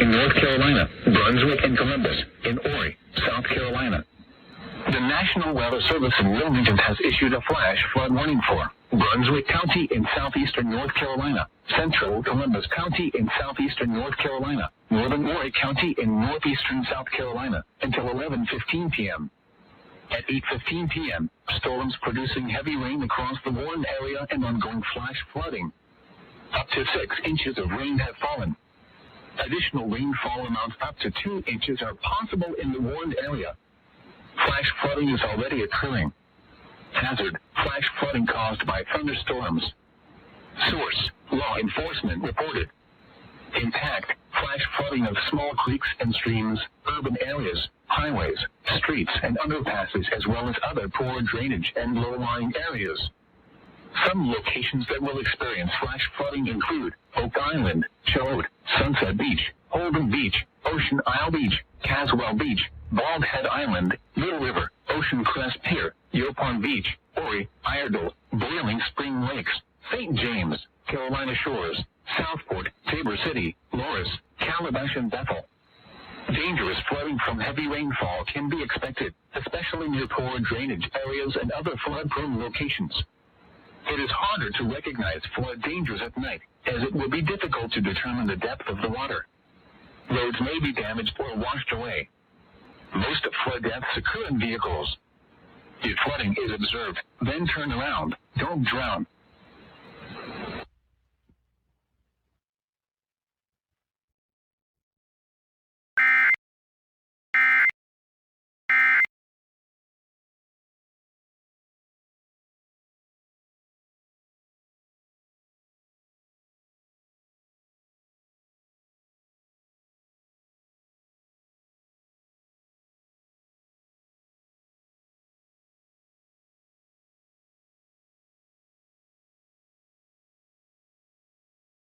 in North Carolina, Brunswick and Columbus in Horry, South Carolina. The National Weather Service in Wilmington has issued a flash flood warning for Brunswick County in southeastern North Carolina, central Columbus County in southeastern North Carolina, northern Horry County in northeastern South Carolina until 11:15 p.m. At 8:15 p.m., storms producing heavy rain across the warned area and ongoing flash flooding. Up to 6 inches of rain have fallen. Additional rainfall amounts up to 2 inches are possible in the warned area. Flash flooding is already occurring. Hazard, flash flooding caused by thunderstorms. Source, law enforcement reported. Impact, flash flooding of small creeks and streams, urban areas, highways, streets, and underpasses, as well as other poor drainage and low-lying areas. Some locations that will experience flash flooding include Oak Island, Choate, Sunset Beach, Holden Beach, Ocean Isle Beach, Caswell Beach, Bald Head Island, Little River, Ocean Crest Pier, Yopon Beach, Horry, Iredell, Boiling Spring Lakes, St. James, Carolina Shores, Southport, Tabor City, Loris, Calabash, and Bethel. Dangerous flooding from heavy rainfall can be expected, especially near poor drainage areas and other flood-prone locations. It is harder to recognize flood dangers at night, as it will be difficult to determine the depth of the water. Roads may be damaged or washed away. Most flood deaths occur in vehicles. If flooding is observed, then turn around. Don't drown.